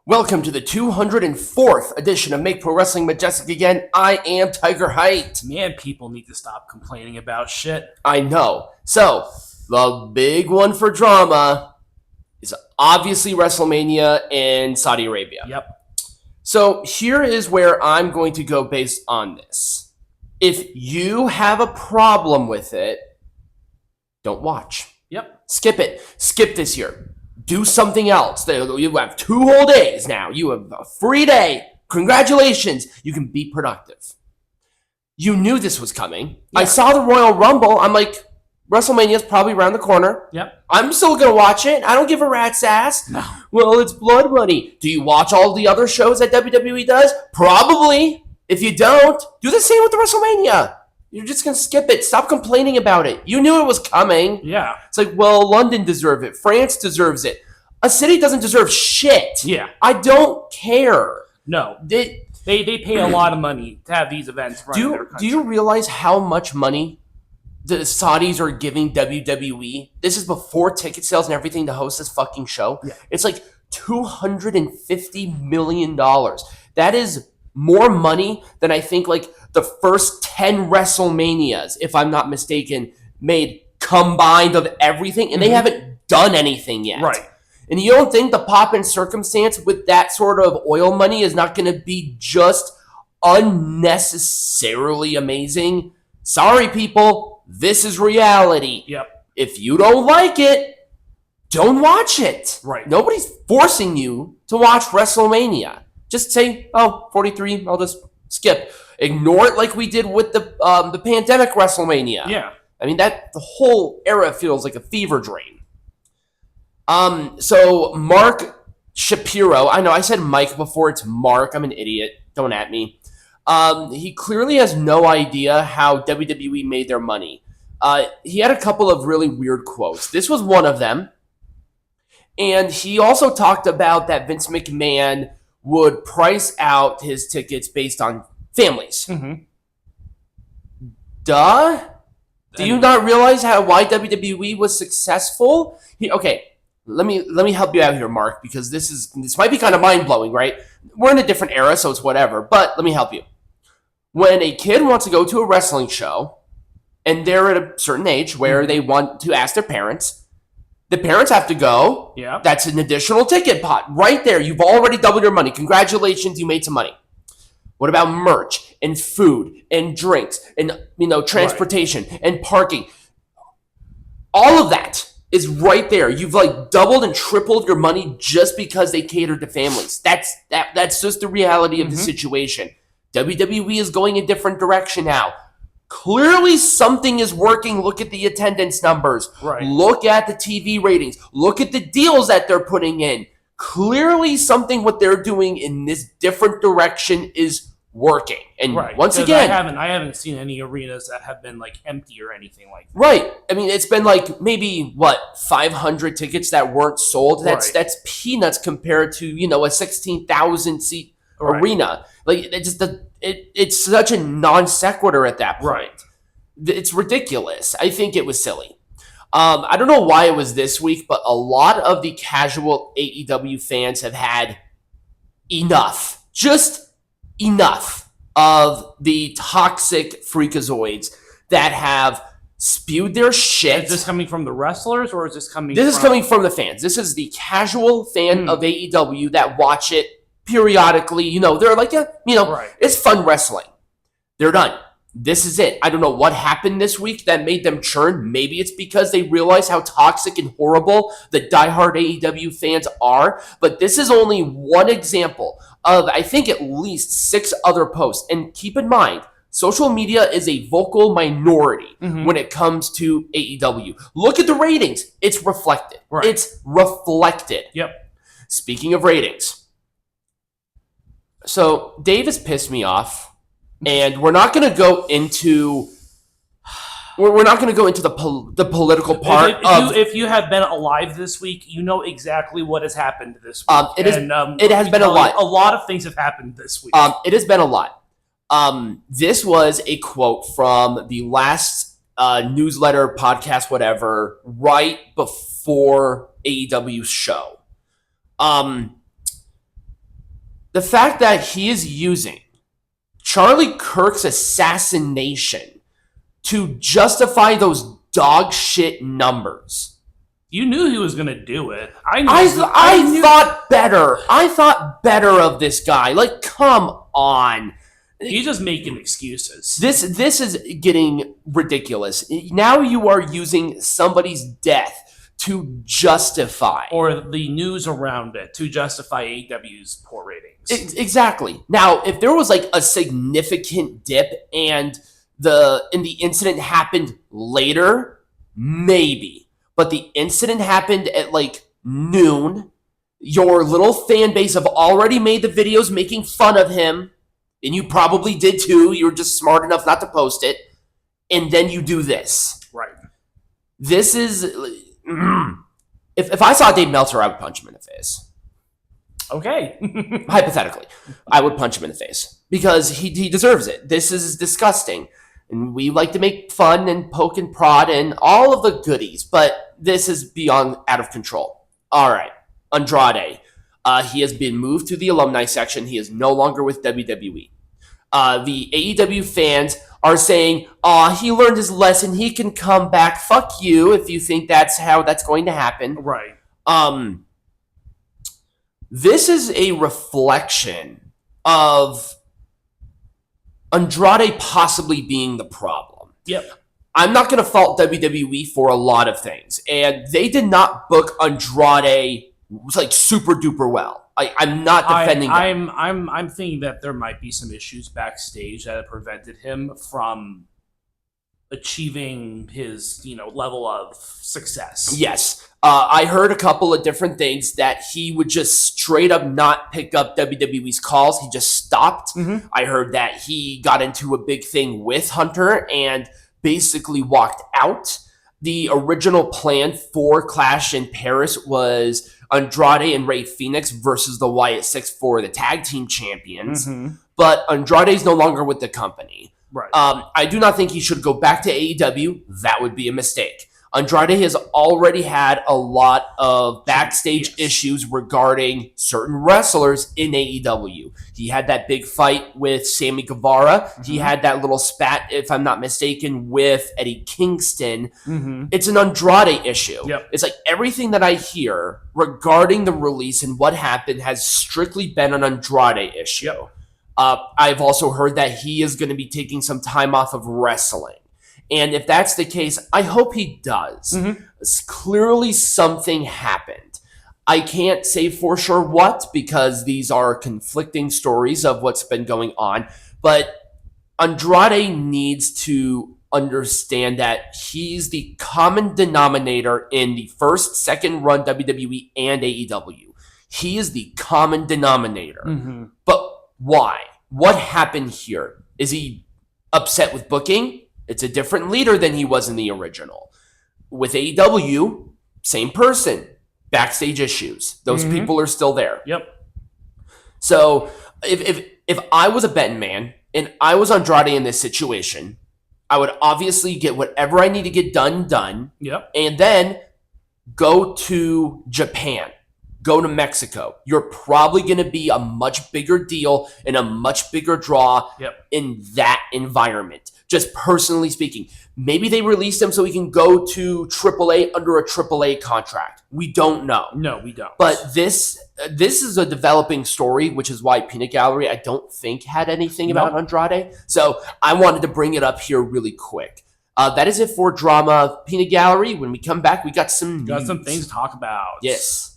Welcome to the 204th edition of Make Pro Wrestling Majestic again. I am Tiger Height. Man, people need to stop complaining about shit. I know. So, the big one for drama is obviously WrestleMania in Saudi Arabia. Yep. So, here is where I'm going to go based on this. If you have a problem with it, don't watch. Yep. Skip it. Skip this year. Do something else. You have 2 whole days now. You have a free day. Congratulations. You can be productive. You knew this was coming. Yeah. I saw the Royal Rumble. I'm like, WrestleMania's probably around the corner. Yep. I'm still going to watch it. I don't give a rat's ass. No. Well, it's blood money. Do you watch all the other shows that WWE does? Probably. If you don't, do the same with the WrestleMania. You're just going to skip it. Stop complaining about it. You knew it was coming. Yeah. It's like, well, London deserves it. France deserves it. A city doesn't deserve shit. Yeah. I don't care. No. They pay a lot of money to have these events run in their country. Do you realize how much money the Saudis are giving WWE? This is before ticket sales and everything to host this fucking show. Yeah. It's like $250 million. That is more money than I think like the first 10 WrestleManias, if I'm not mistaken, made combined of everything, and they haven't done anything yet. Right. And you don't think the pop in circumstance with that sort of oil money is not going to be just unnecessarily amazing? Sorry, people. This is reality. Yep. If you don't like it, don't watch it. Right. Nobody's forcing you to watch WrestleMania. Just say, oh, 43, I'll just skip. Ignore it like we did with the pandemic WrestleMania. Yeah. I mean, the whole era feels like a fever dream. So Mark Shapiro, I know I said Mike before, it's Mark, I'm an idiot, don't at me. He clearly has no idea how WWE made their money. He had a couple of really weird quotes. This was one of them. And he also talked about that Vince McMahon would price out his tickets based on families. Mm-hmm. Duh? Do you not realize why WWE was successful? Okay. Let me help you out here, Mark, because this might be kind of mind-blowing, right? We're in a different era, so it's whatever, but let me help you. When a kid wants to go to a wrestling show, and they're at a certain age where they want to ask their parents, the parents have to go. Yeah. That's an additional ticket pot. Right there, you've already doubled your money. Congratulations, you made some money. What about merch and food and drinks and transportation and parking? All of that is right there. You've like doubled and tripled your money just because they cater to families. That's just the reality of the situation. WWE is going a different direction now. Clearly something is working. Look at the attendance numbers. Right. Look at the TV ratings. Look at the deals that they're putting in. Clearly something what they're doing in this different direction is working. And once again, I haven't seen any arenas that have been like empty or anything like that. Right. I mean, it's been like maybe 500 tickets that weren't sold. That's peanuts compared to, a 16,000 seat arena. Like it's such a non sequitur at that point. Right. It's ridiculous. I think it was silly. I don't know why it was this week, but a lot of the casual AEW fans have had enough. Just enough of the toxic freakazoids that have spewed their shit. Is this coming from the wrestlers, or is this coming This is coming from the fans. This is the casual fan of AEW that watch it periodically. They're like, It's fun wrestling. They're done. This is it. I don't know what happened this week that made them churn. Maybe it's because they realize how toxic and horrible the diehard AEW fans are. But this is only one example of, I think, at least 6 other posts. And keep in mind, social media is a vocal minority when it comes to AEW. Look at the ratings. It's reflected. Right. It's reflected. Yep. Speaking of ratings. So Dave has pissed me off. And we're not going to go into the political part. If you have been alive this week, you know exactly what has happened this week. It has been a lot. A lot of things have happened this week. It has been a lot. This was a quote from the last newsletter, podcast, whatever, right before AEW's show. The fact that he is using Charlie Kirk's assassination to justify those dog shit numbers. You knew he was going to do it. I thought better. I thought better of this guy. Like, come on. He's just making excuses. This is getting ridiculous. Now you are using somebody's death to justify. Or the news around it to justify AEW's poor ratings. Exactly. Now, if there was like a significant dip and the incident happened later, maybe. But the incident happened at like noon. Your little fan base have already made the videos making fun of him. And you probably did too. You were just smart enough not to post it. And then you do this. Right. This is... If I saw Dave Meltzer, I would punch him in the face. Okay. Hypothetically, I would punch him in the face. Because he deserves it. This is disgusting. And we like to make fun and poke and prod and all of the goodies. But this is beyond out of control. All right. Andrade. He has been moved to the alumni section. He is no longer with WWE. The AEW fans are saying, he learned his lesson. He can come back. Fuck you if you think that's how that's going to happen. Right. This is a reflection of Andrade possibly being the problem. Yep. I'm not going to fault WWE for a lot of things. And they did not book Andrade like super duper well. I'm not defending them. I'm thinking that there might be some issues backstage that have prevented him from achieving his, level of success. Yes. I heard a couple of different things that he would just straight up not pick up WWE's calls. He just stopped. Mm-hmm. I heard that he got into a big thing with Hunter and basically walked out. The original plan for Clash in Paris was Andrade and Rey Fenix versus the Wyatt Six for the tag team champions. Mm-hmm. But Andrade's no longer with the company. Right. I do not think he should go back to AEW. That would be a mistake. Andrade has already had a lot of backstage issues regarding certain wrestlers in AEW. He had that big fight with Sammy Guevara. Mm-hmm. He had that little spat, if I'm not mistaken, with Eddie Kingston. Mm-hmm. It's an Andrade issue. Yep. It's like everything that I hear regarding the release and what happened has strictly been an Andrade issue. Yep. I've also heard that he is going to be taking some time off of wrestling. And if that's the case, I hope he does. Mm-hmm. Clearly something happened. I can't say for sure what, because these are conflicting stories of what's been going on. But Andrade needs to understand that he's the common denominator in the first, second run WWE and AEW. He is the common denominator. Mm-hmm. But why? What happened here? Is he upset with booking? It's a different leader than he was in the original. With AEW, same person. Backstage issues. Those mm-hmm. people are still there. Yep. So if I was a betting man and I was Andrade in this situation, I would obviously get whatever I need to get done. Yep. And then go to Japan. Go to Mexico. You're probably going to be a much bigger deal and a much bigger draw in that environment. Just personally speaking, maybe they released him so he can go to AAA under a AAA contract. We don't know. No, we don't. But this is a developing story, which is why Peanut Gallery, I don't think, had anything about Andrade. So I wanted to bring it up here really quick. That is it for Drama Peanut Gallery. When we come back, we got some news. Got some things to talk about. Yes.